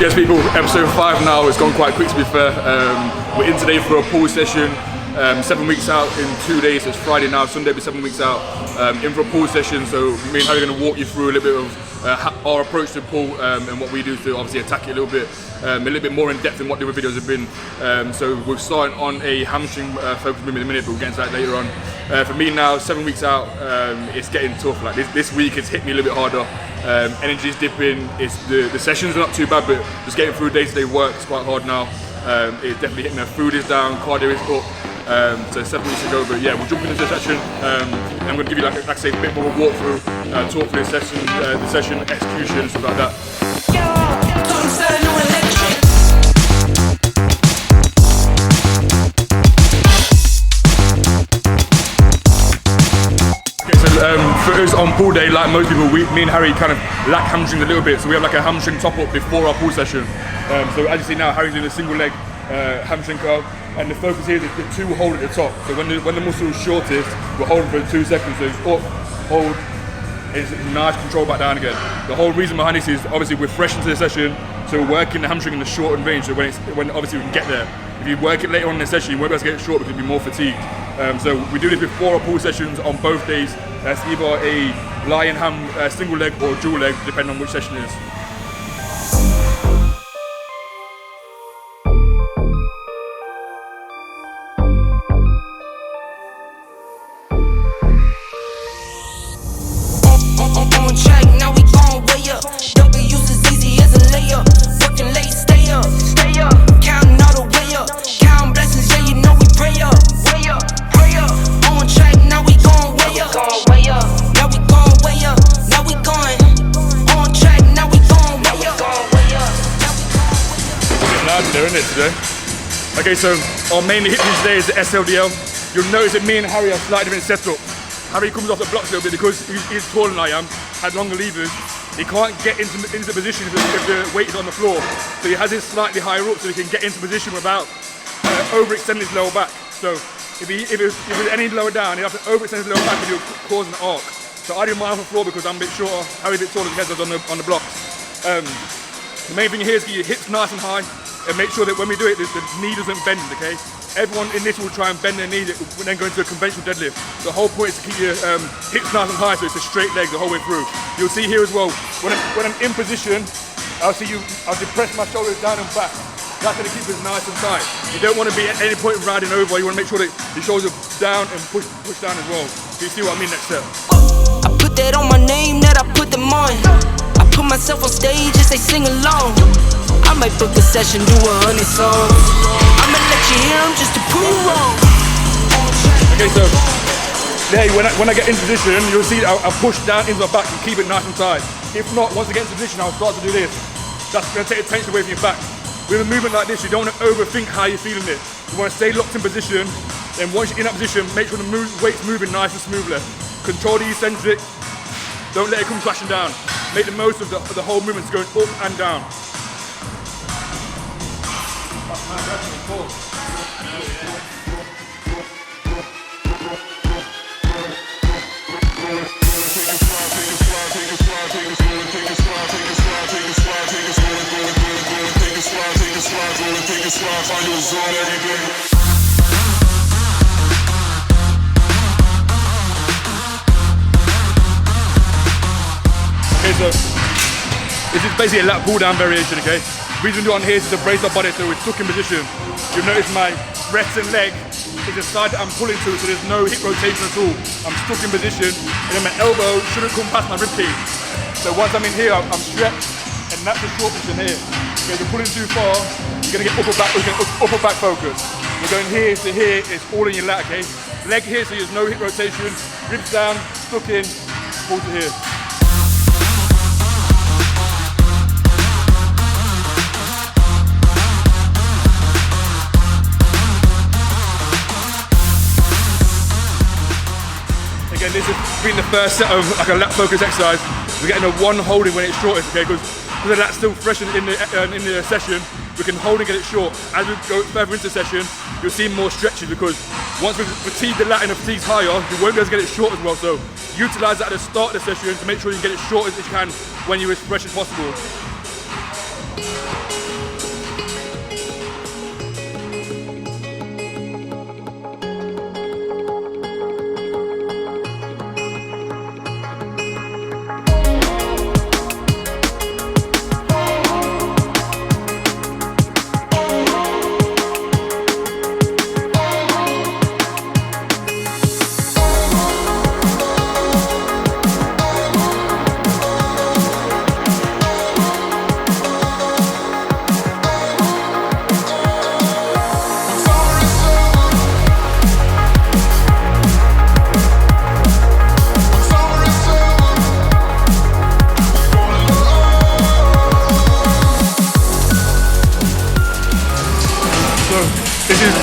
Yes, people, episode 5 now. It's gone quite quick, to be fair. We're in today for a pool session. 7 weeks out in 2 days. So it's Friday now. Sunday will be 7 weeks out. In for a pool session. So me and Harry are going to walk you through a little bit of our approach to pool and what we do to obviously attack it a little bit more in depth than what the other videos have been. So we're starting on a hamstring focus movement in a minute, but we'll get into that later on. For me now, 7 weeks out, it's getting tough. Like this week, it's hit me a little bit harder. Energy's dipping. The sessions are not too bad, but just getting through day-to-day work is quite hard now. It's definitely hitting me. Food is down, cardio is up. So 7 weeks ago, but yeah, we'll jump into the session. I'm going to give you, like I say, a bit more of a walkthrough, talk through the session, execution, stuff like that. For us on pool day, like most people, me and Harry kind of lack hamstrings a little bit, so we have like a hamstring top up before our pool session. So as you see now, Harry's doing a single leg hamstring curl, and the focus here is the 2 hold at the top. So when the muscle is shortest, we're holding for 2 seconds. So it's up, hold, it's nice control back down again. The whole reason behind this is obviously we're fresh into the session, so we're working the hamstring in the shortened range. So when obviously we can get there. If you work it later on in the session, you won't be able to get it short because you'll be more fatigued. So we do this before our pool sessions on both days. That's either a lying ham single leg or dual leg, depending on which session it is. On track, now we gon' way up. W use as easy as a layup. Working late, stay up. Counting all the way up. Counting blessings, yeah, you know we pray up. Pray up. On track, now we gon' way up. Now we gon' way up. Now we going. On track, now we gon' way up. Getting loud there, isn't it, today? Okay, so our main hip today is the SLDL. You'll notice that me and Harry have slightly different setup. Harry comes off the blocks a little bit because he's taller than I am, had longer levers. He can't get into position if the weight is on the floor. So he has his slightly higher up so he can get into position without overextending his lower back. So if it was any lower down, he'd have to overextend his lower back and he'll cause an arc. So I do mine on the floor because I'm a bit shorter, Harry's a bit taller than he on the blocks. The main thing here is get your hips nice and high and make sure that when we do it, the knee doesn't bend, okay? Everyone in this will try and bend their knee when they go into a conventional deadlift. The whole point is to keep your hips nice and high so it's a straight leg the whole way through. You'll see here as well, when I'm in position, I'll depress my shoulders down and back. That's going to keep us nice and tight. You don't want to be at any point riding over, you want to make sure that your shoulders are down and push down as well. So you see what I mean next step. I put that on my name, that I put them on. I put myself on stage and say sing along. I might book a session, do 100 songs. I'ma let you hear them just to prove you wrong. Okay, so there, when I get in position, you'll see I'll push down into my back and keep it nice and tight. If not, once I get into position, I'll start to do this. That's going to take the tension away from your back. With a movement like this, you don't want to overthink how you're feeling it. You want to stay locked in position, then once you're in that position, make sure the weight's moving nice and smoothly. Control the eccentric, don't let it come crashing down. Make the most of the whole movement going up and down. Okay, so this is basically a lat pull down variation, okay? The reason we do it on here is to brace our body so we're stuck in position. You'll notice my breast and leg is the side that I'm pulling to, so there's no hip rotation at all. I'm stuck in position, and then my elbow shouldn't come past my rib cage. So once I'm in here, I'm stretched, and that's the short position here. Okay, if you're pulling too far, you're gonna get upper back focus. We're going here to here, it's all in your lat, okay? Leg here, so there's no hip rotation, ribs down, stuck in, pull to here. Again, this has been the first set of like a lat focus exercise. We're getting a one holding when it's shortest, okay? Because the lat's still fresh in the session, we can hold and get it short. As we go further into the session, you'll see more stretches because once we fatigue the lat and the fatigue's higher, you won't be able to get it short as well. So utilize that at the start of the session to make sure you get it short as you can when you're as fresh as possible.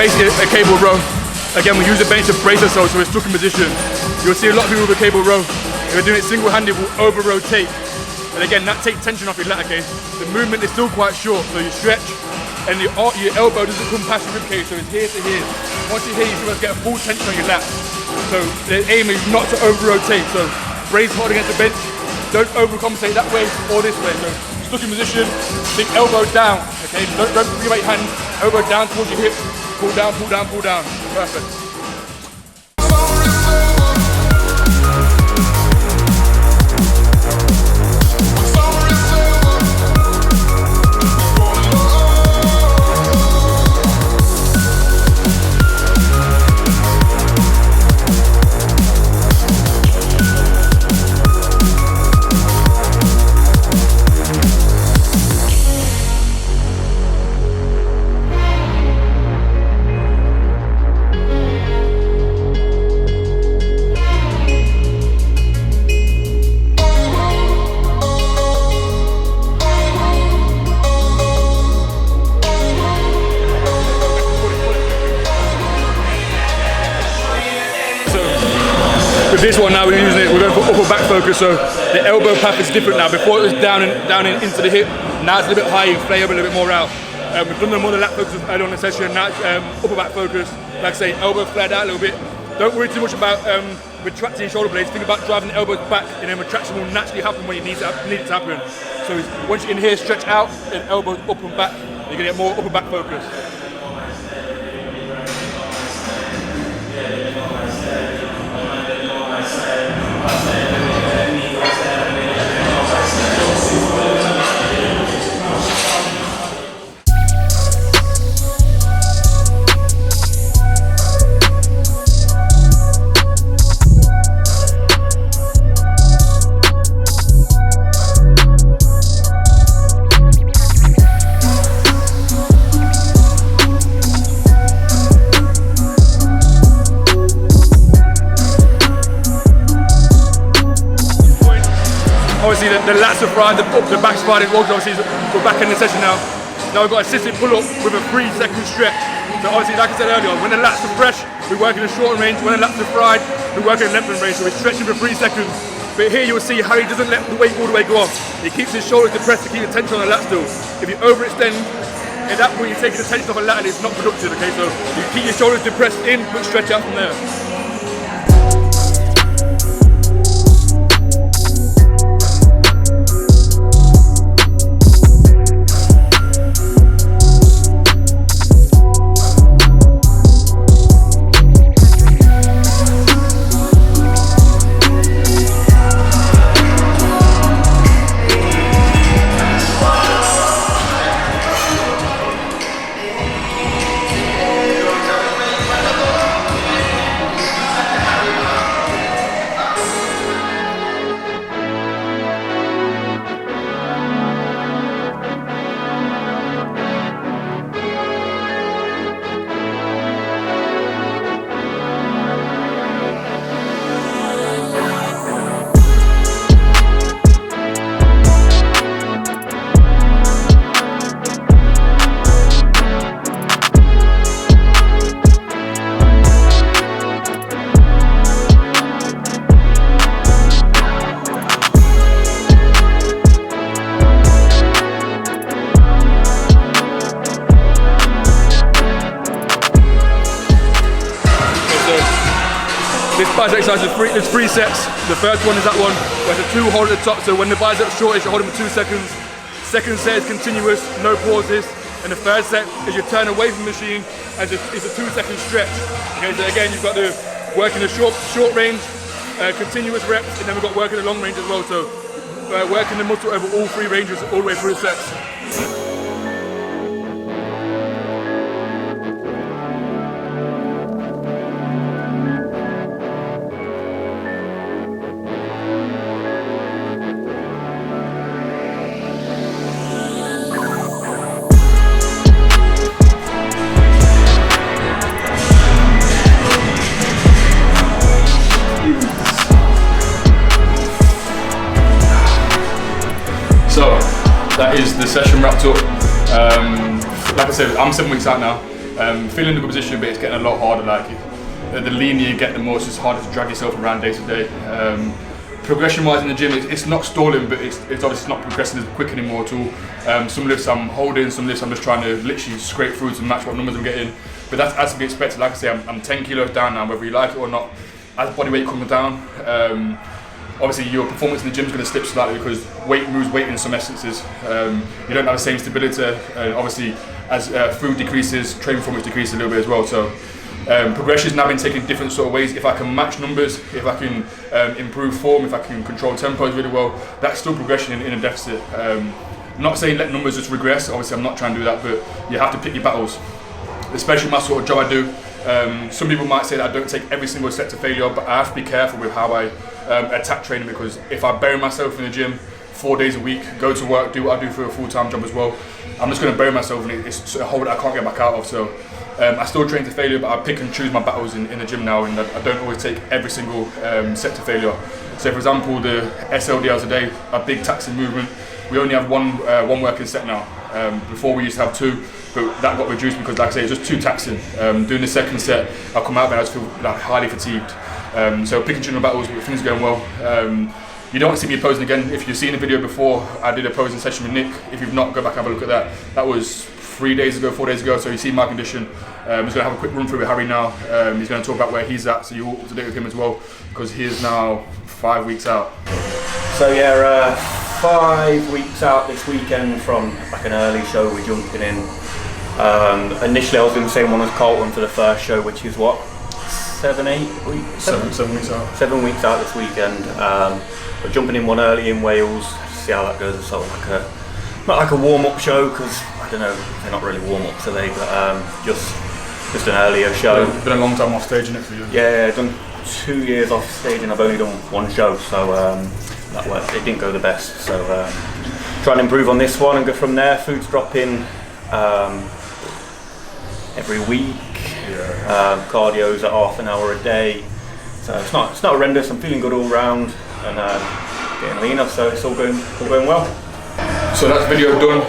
basically a cable row. Again, we use the bench to brace ourselves so we're stuck in position. You'll see a lot of people with a cable row. If we're doing it single-handed, we'll over-rotate. And again, that takes tension off your lat, okay? The movement is still quite short, so you stretch, and your elbow doesn't come past your ribcage, so it's here to here. Once you're here, you should get a full tension on your lat. So the aim is not to over-rotate, so brace hard against the bench. Don't overcompensate that way or this way. So stuck in position, big elbow down, okay? Don't think about your hand, elbow down towards your hip, pull down, pull down, pull down. Perfect. With this one now, we're going for upper back focus, so the elbow path is different now. Before it was down and into the hip, now it's a little bit higher, you flare a little bit more out. We've done more of the lat focus earlier on the session, now it's upper back focus. Like I say, elbow flared out a little bit. Don't worry too much about retracting your shoulder blades, think about driving the elbows back, and then retraction will naturally happen when you need it to happen. So once you're in here, stretch out, and elbows up and back, you're going to get more upper back focus. Obviously the lats are fried, the back's fried as well, obviously we're back in the session now. Now we've got a assisted pull-up with a 3-second stretch. So obviously, like I said earlier, when the lats are fresh, we work in a short range. When the lats are fried, we work in a lengthened range. So we're stretching for 3 seconds. But here you'll see how he doesn't let the weight all the way go off. He keeps his shoulders depressed to keep the tension on the lat still. If you overextend, at that point you're taking the tension off a lat and it's not productive, okay? So you keep your shoulders depressed in, but stretch out from there. This bicep exercise is three sets. The first one is that one where it's a 2 hold at the top, so when the bicep's short, you should hold them for 2 seconds. Second set is continuous, no pauses. And the third set is you turn away from the machine as it's a 2-second stretch. Okay, so again, you've got the work in the short range, continuous reps, and then we've got work in the long range as well. So working the muscle over all 3 ranges all the way through the sets. So that is the session wrapped up. Like I said, I'm 7 weeks out now. Feeling in a good position, but it's getting a lot harder. Like the leaner you get, the more it's just harder to drag yourself around day to day. Progression-wise in the gym, it's not stalling, but it's obviously not progressing as quick anymore at all. Some lifts I'm holding, some lifts I'm just trying to literally scrape through to match what numbers I'm getting. But that's as to be expected. Like I say, I'm 10 kilos down now, whether you like it or not. As body weight comes down, obviously your performance in the gym is going to slip slightly because weight moves weight in some essences. You don't have the same stability, and obviously as food decreases, training performance decreases a little bit as well. So progression has now been taken different sort of ways. If I can match numbers, if I can improve form, if I can control tempos really well, that's still progression in a deficit. I'm not saying let numbers just regress, obviously I'm not trying to do that, but you have to pick your battles, especially my sort of job I do. Some people might say that I don't take every single set to failure, but I have to be careful with how I attack training, because if I bury myself in the gym 4 days a week, go to work, do what I do for a full-time job as well, I'm just going to bury myself in it. It's a hole that I can't get back out of. So I still train to failure, but I pick and choose my battles in the gym now, and I don't always take every single set to failure. So for example, the SLDLs a day, a big taxing movement, we only have one working set now. Before we used to have 2, but that got reduced because, like I say, it's just too taxing. Doing the second set, I'll come out and I just feel like highly fatigued. So picking and choosing my battles, things are going well. You don't see me posing again. If you've seen the video before, I did a posing session with Nick. If you've not, go back and have a look at that. That was 4 days ago. So you see my condition. I'm just going to have a quick run through with Harry now. He's going to talk about where he's at, so you're all up to date with him as well, because he is now 5 weeks out. So yeah, 5 weeks out this weekend from like an early show. We're jumping in. Initially, I was in the same one as Colton for the first show, which is what, 7 weeks? 7 weeks out. 7 weeks out this weekend. We're jumping in one early in Wales. See how that goes. It's sort of not like a warm-up show, because I don't know, they're not really warm-ups, are they? But just an earlier show. Been a long time off stage, isn't it, for you? Yeah, I've done 2 years off stage and I've only done one show, so that worked. It didn't go the best. So trying to improve on this one and go from there. Food's dropping every week. Yeah. Cardio's at half an hour a day. So it's not horrendous. I'm feeling good all round and getting leaner. So it's all going well. So that's video done.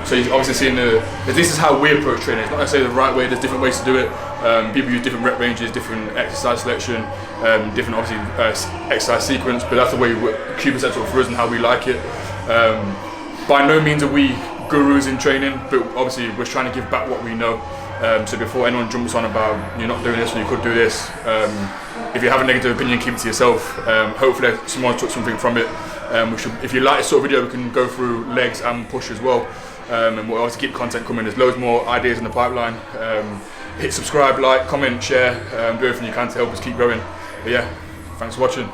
So you've obviously seen this is how we approach training. It's not necessarily the right way. There's different ways to do it. People use different rep ranges, different exercise selection, different obviously exercise sequence. But that's the way Cuba sets up for us and how we like it. By no means are we gurus in training, but obviously we're trying to give back what we know. So before anyone jumps on about you're not doing this or you could do this, if you have a negative opinion, keep it to yourself. Hopefully someone took something from it. If you like this sort of video, we can go through legs and push as well. And we'll also keep content coming. There's loads more ideas in the pipeline. Hit subscribe, like, comment, share, do everything you can to help us keep growing. But yeah, thanks for watching.